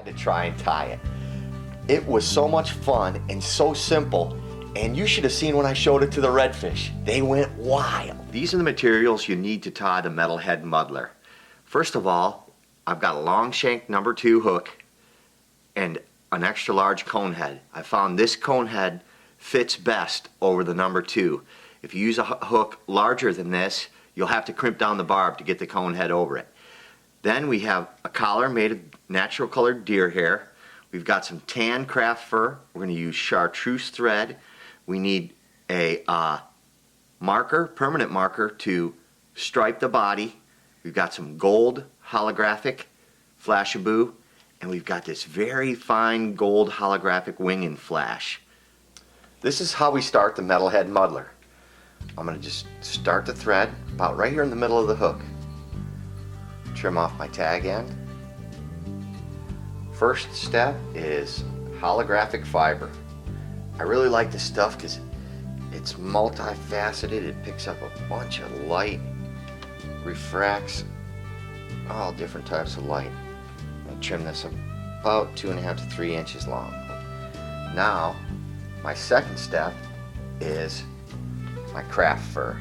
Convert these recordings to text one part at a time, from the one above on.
to try and tie it. It was so much fun and so simple, and you should have seen when I showed it to the redfish. They went wild. These are the materials you need to tie the metalhead muddler. First of all, I've got a long shank number 2 hook and an extra large cone head. I found this cone head fits best over the number 2. If you use a hook larger than this, you'll have to crimp down the barb to get the cone head over it. Then we have a collar made of natural colored deer hair. We've got some tan craft fur. We're going to use chartreuse thread. We need a marker, permanent marker, to stripe the body. We've got some gold holographic flashaboo, and we've got this very fine gold holographic wing and flash. This is how we start the metalhead muddler. I'm going to just start the thread about right here in the middle of the hook. Trim off my tag end. First step is holographic fiber. I really like this stuff because it's multifaceted. It picks up a bunch of light, refracts all different types of light. I'll trim this about 2.5 to 3 inches long. Now, my second step is my craft fur.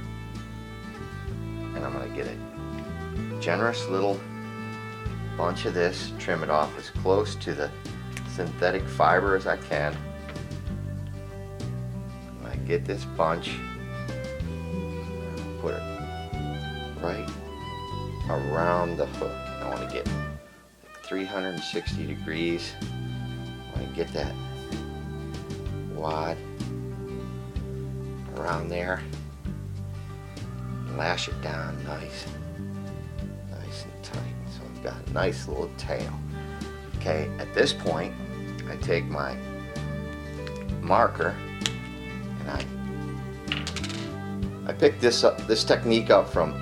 And I'm going to get a generous little bunch of this, trim it off as close to the synthetic fiber as I can. When I get this bunch, put it right around the hook. I want to get 360 degrees. I want to get that wad around there. Lash it down nice and tight. So I've got a nice little tail. Okay, at this point, I take my marker and I picked this technique up from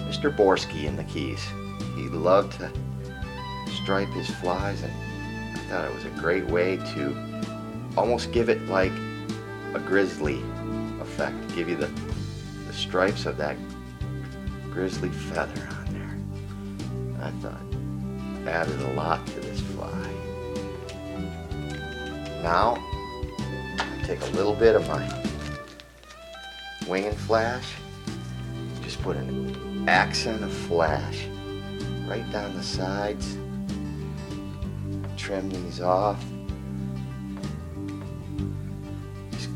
Mr. Borsky in the Keys. He loved to stripe his flies, and I thought it was a great way to almost give it like a grizzly effect, give you the stripes of that grizzly feather on there. I thought added a lot to this fly. Now I take a little bit of my wing and flash, just put an accent of flash right down the sides, trim these off. Just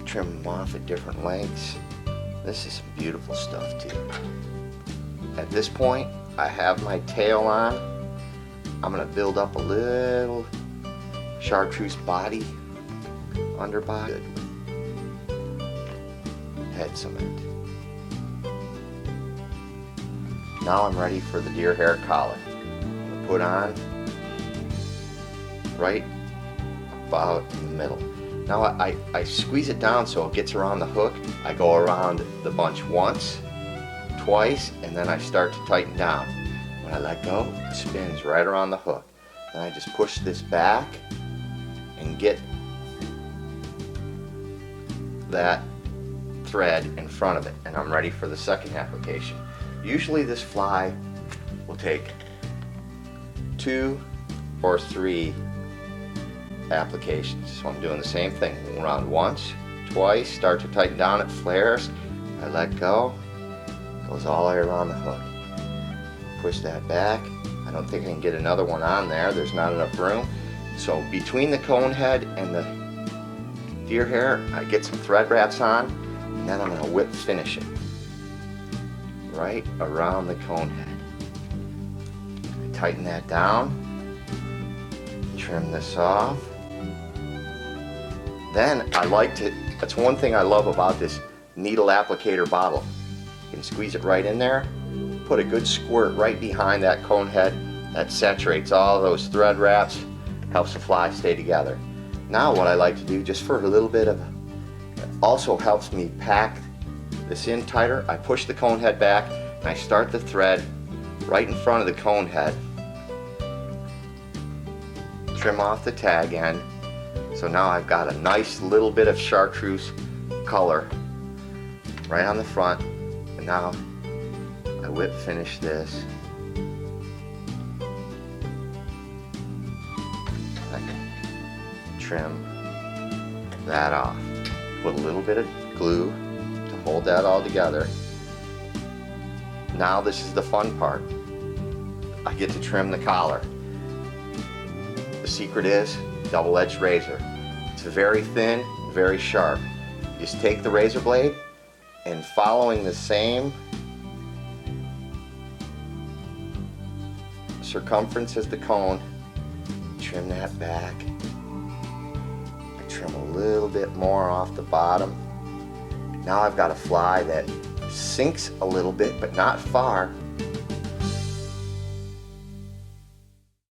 trim them off at different lengths. This is some beautiful stuff too. At this point, I have my tail on. I'm going to build up a little chartreuse body, underbody, head cement. Now I'm ready for the deer hair collar. I'm going to put on right about in the middle. Now I squeeze it down so it gets around the hook. I go around the bunch once, twice, and then I start to tighten down. When I let go, it spins right around the hook. Then I just push this back and get that thread in front of it, and I'm ready for the second application. Usually this fly will take 2 or 3 applications. So I'm doing the same thing. Around once, twice, start to tighten down, it flares, I let go, goes all the way around the hook. Push that back. I don't think I can get another one on there. There's not enough room. So between the cone head and the deer hair, I get some thread wraps on, and then I'm going to whip finish it right around the cone head. I tighten that down, trim this off. Then I like to, that's one thing I love about this needle applicator bottle. You can squeeze it right in there, put a good squirt right behind that cone head. That saturates all those thread wraps, helps the fly stay together. Now what I like to do, just for a little bit of, it also helps me pack this in tighter. I push the cone head back and I start the thread right in front of the cone head. Trim off the tag end. So now I've got a nice little bit of chartreuse color right on the front, and now I whip finish this trim that off. Put a little bit of glue to hold that all together. Now this is the fun part. I get to trim the collar. The secret is double-edged razor. It's very thin, very sharp. You just take the razor blade and following the same circumference as the cone, trim that back. I trim a little bit more off the bottom. Now I've got a fly that sinks a little bit, but not far,